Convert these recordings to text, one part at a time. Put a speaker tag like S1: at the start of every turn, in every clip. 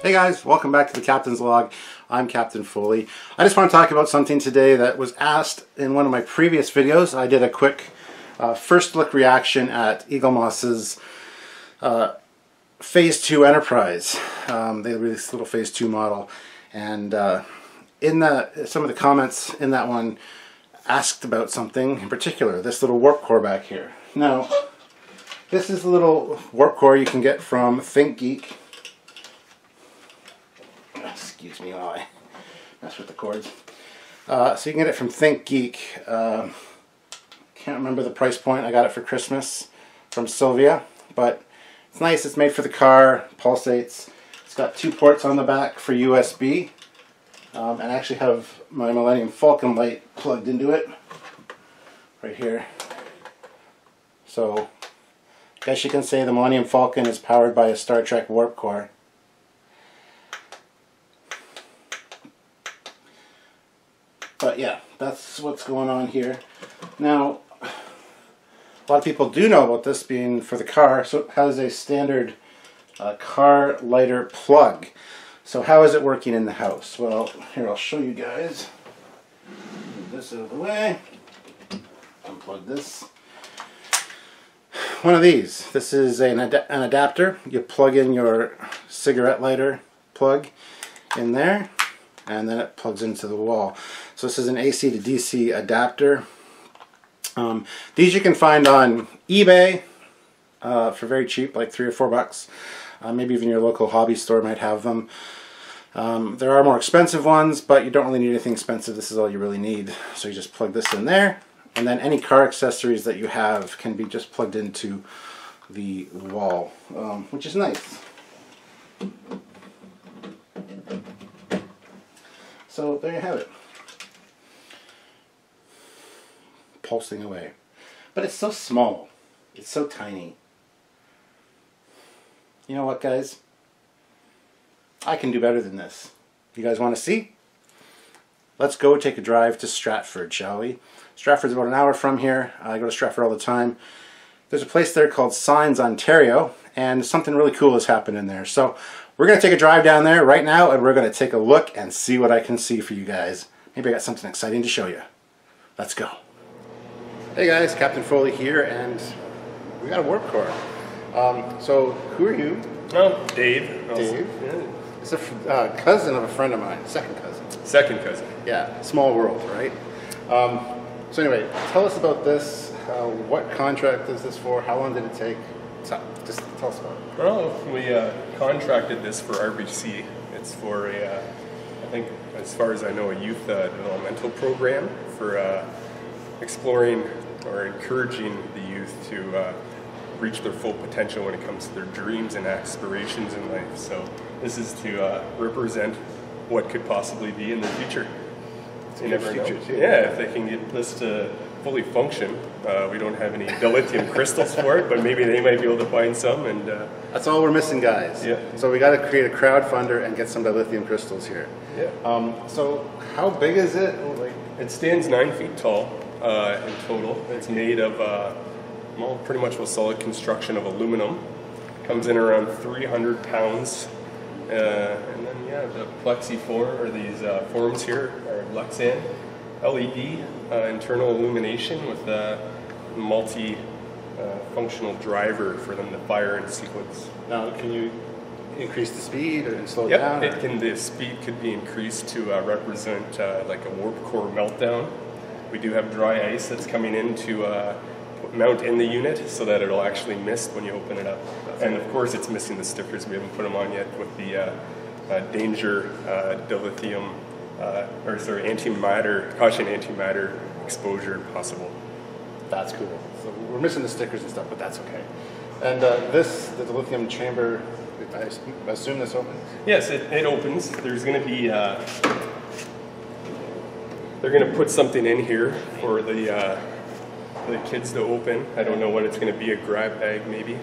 S1: Hey guys, welcome back to the Captain's Log. I'm Captain Foley. I just want to talk about something today that was asked in one of my previous videos. I did a quick first look reaction at Eaglemoss's Phase 2 Enterprise. They released a little Phase 2 model, and some of the comments in that one asked about something in particular, this little warp core back here. Now, this is a little warp core you can get from ThinkGeek. Excuse me while I mess with the cords. So you can get it from ThinkGeek. Can't remember the price point. I got it for Christmas from Sylvia, but it's nice. It's made for the car, pulsates. It's got 2 ports on the back for USB, and I actually have my Millennium Falcon light plugged into it right here. So I guess you can say the Millennium Falcon is powered by a Star Trek warp core. But yeah, that's what's going on here. Now, a lot of people do know about this being for the car, so it has a standard car lighter plug. So how is it working in the house? Well, here, I'll show you guys. Move this out of the way. Unplug this. One of these. This is an adapter. You plug in your cigarette lighter plug in there, and then it plugs into the wall. So this is an AC to DC adapter. These you can find on eBay for very cheap, like $3 or $4. Maybe even your local hobby store might have them. There are more expensive ones, but you don't really need anything expensive. This is all you really need. So you just plug this in there, and then any car accessories that you have can be just plugged into the wall, which is nice. So there you have it. Pulsing away. But it's so small. It's so tiny. You know what, guys? I can do better than this. You guys want to see? Let's go take a drive to Stratford, shall we? Stratford's about an hour from here. I go to Stratford all the time. There's a place there called Signs, Ontario, and something really cool has happened in there. So we're going to take a drive down there right now, and we're going to take a look and see what I can see for you guys. Maybe I got something exciting to show you. Let's go. Hey guys, Captain Foley here, and we got a warp core. So who are you?
S2: Oh, Dave.
S1: Dave?
S2: Yeah.
S1: It's a cousin of a friend of mine, second cousin.
S2: Second cousin.
S1: Yeah, small world, right? So anyway, tell us about this. What contract is this for? How long did it take? Just tell us about it.
S2: Well, we contracted this for RBC. It's for a, I think, as far as I know, a youth developmental program for exploring or encouraging the youth to reach their full potential when it comes to their dreams and aspirations in life. So this is to represent what could possibly be in the future. You never know. Yeah, if they can get this to fully function. We don't have any dilithium crystals for it, but maybe they might be able to find some. And
S1: that's all we're missing, guys.
S2: Yeah.
S1: So we got to create a crowdfunder and get some dilithium crystals here.
S2: Yeah.
S1: So how big is it? Like,
S2: it stands 9 feet tall in total. It's made of well, pretty much a solid construction of aluminum. Comes in around 300 pounds. And then yeah, the plexi form, or these forms here are Lexan LED internal illumination with a multi-functional driver for them to fire in sequence.
S1: Now, can you increase the speed and slow
S2: Yep,
S1: down?
S2: the speed could be increased to represent like a warp core meltdown. We do have dry ice that's coming in to mount in the unit so that it'll actually mist when you open it up. And of course it's missing the stickers. We haven't put them on yet with the danger dilithium, or sorry, antimatter, caution antimatter exposure possible.
S1: That's cool. So we're missing the stickers and stuff, but that's okay. And this, the dilithium chamber, I assume this opens?
S2: Yes, it opens. There's going to be, they're going to put something in here for the kids to open. I don't know what it's going to be, a grab bag maybe.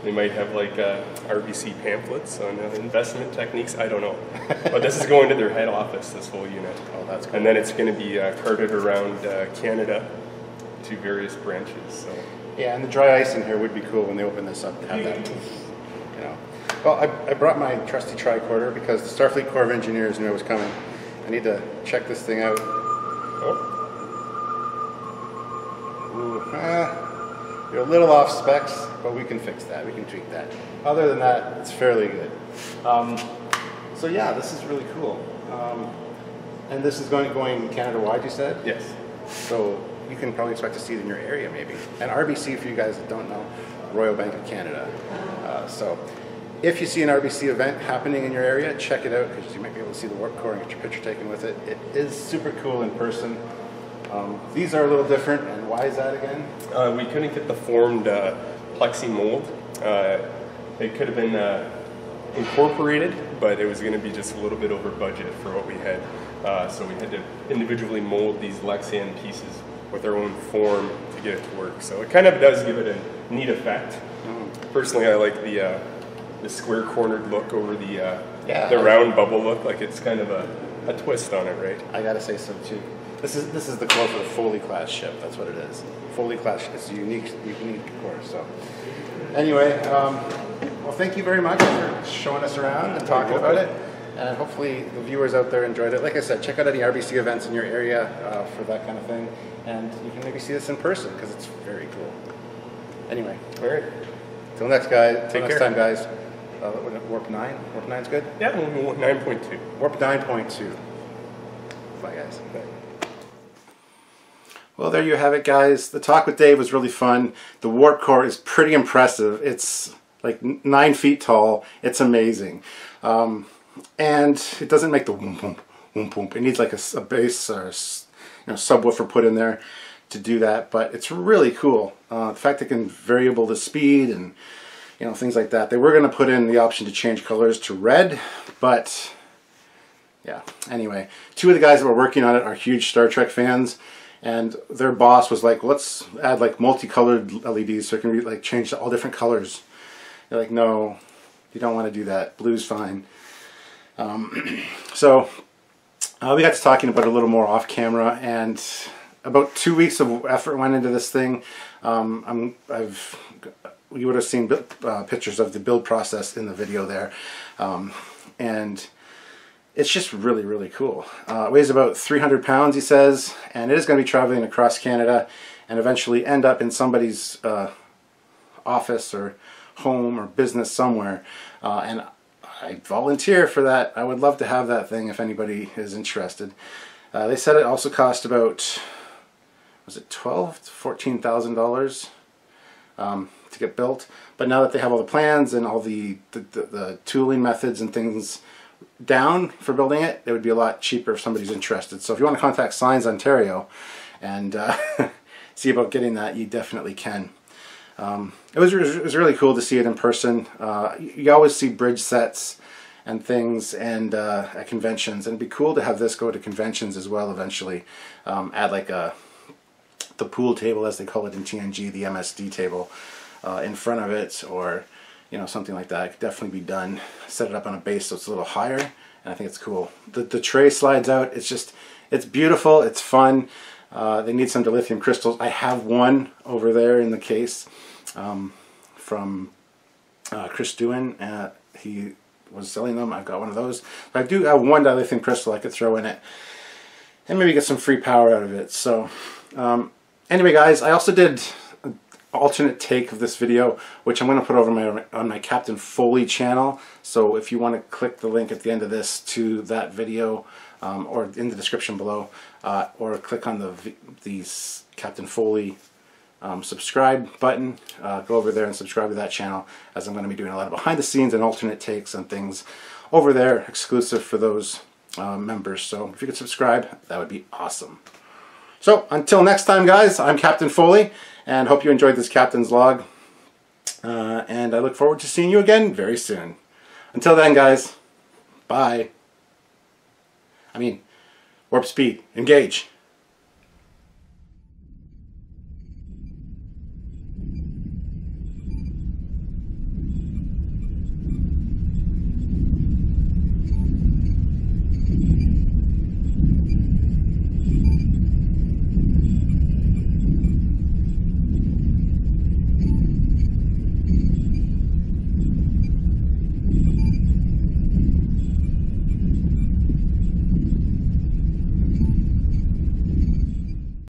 S2: They might have like RBC pamphlets on investment techniques. I don't know. But this is going to their head office, this whole unit.
S1: Oh, that's cool.
S2: And then it's going to be carted around Canada to various branches. So.
S1: Yeah, and the dry ice in here would be cool when they open this up to have that, you know. Well, I brought my trusty tricorder because the Starfleet Corps of Engineers knew I was coming. I need to check this thing out.
S2: Oh.
S1: Ooh, you're a little off specs, but we can fix that. We can tweak that. Other than that, it's fairly good. So yeah, this is really cool. And this is going Canada-wide, you said?
S2: Yes.
S1: So you can probably expect to see it in your area, maybe. And RBC, for you guys that don't know, Royal Bank of Canada. So if you see an RBC event happening in your area, check it out because you might be able to see the Warp Core and get your picture taken with it. It is super cool in person. These are a little different, and why is that again?
S2: We couldn't get the formed plexi mold. It could have been incorporated, but it was going to be just a little bit over budget for what we had. So we had to individually mold these Lexian pieces with our own form to get it to work. So it kind of does give it a neat effect. Personally, I like the square-cornered look over the round bubble look. Like it's kind of a twist on it, right?
S1: I gotta say so too. This is the core for the Foley class ship. That's what it is. Foley class is a unique core. So anyway, well, thank you very much for showing us around and talking about it. And hopefully the viewers out there enjoyed it. Like I said, check out any RBC events in your area for that kind of thing. And you can maybe see this in person because it's very cool. Anyway.
S2: All right.
S1: Till next time, guys. Warp 9? Warp 9's good?
S2: Yeah, 9.2.
S1: Warp 9.2. Bye, guys. Bye. Well, there you have it, guys. The talk with Dave was really fun. The Warp Core is pretty impressive. It's like 9 feet tall. It's amazing. And it doesn't make the whoom, whoom, whoom, whoom. It needs like a bass or subwoofer put in there to do that. But it's really cool. The fact it can variable the speed and things like that. They were going to put in the option to change colors to red, but yeah. Anyway, 2 of the guys that were working on it are huge Star Trek fans. And their boss was like, let's add like multicolored LEDs so it can be like changed to all different colors. They're like, no, you don't want to do that. Blue's fine. So we got to talking about it a little more off camera, and about 2 weeks of effort went into this thing. You would have seen pictures of the build process in the video there. And it's just really, really cool. It weighs about 300 pounds, he says, and it is going to be traveling across Canada and eventually end up in somebody's office or home or business somewhere. And I volunteer for that. I would love to have that thing if anybody is interested. They said it also cost about, was it $12,000 to $14,000 to get built. But now that they have all the plans and all the tooling methods and things down for building it, it would be a lot cheaper if somebody's interested. So if you want to contact Signs Ontario and see about getting that, you definitely can. It was really cool to see it in person. You always see bridge sets and things and at conventions, and it'd be cool to have this go to conventions as well eventually. Add like the pool table, as they call it in TNG, the MSD table, in front of it, or something like that. It could definitely be done. Set it up on a base so it's a little higher, and I think it's cool. The tray slides out. It's beautiful. It's fun. They need some dilithium crystals. I have one over there in the case from Chris Doohan. He was selling them. I've got one of those. But I do have one dilithium crystal I could throw in it and maybe get some free power out of it. So anyway, guys, I also did alternate take of this video, which I'm going to put over on my Captain Foley channel. So if you want to click the link at the end of this to that video, or in the description below, or click on the Captain Foley subscribe button, go over there and subscribe to that channel, as I'm going to be doing a lot of behind the scenes and alternate takes and things over there, exclusive for those members. So if you could subscribe, that would be awesome. So until next time, guys, I'm Captain Foley, and hope you enjoyed this Captain's Log. And I look forward to seeing you again very soon. Until then, guys, bye. Warp speed, engage.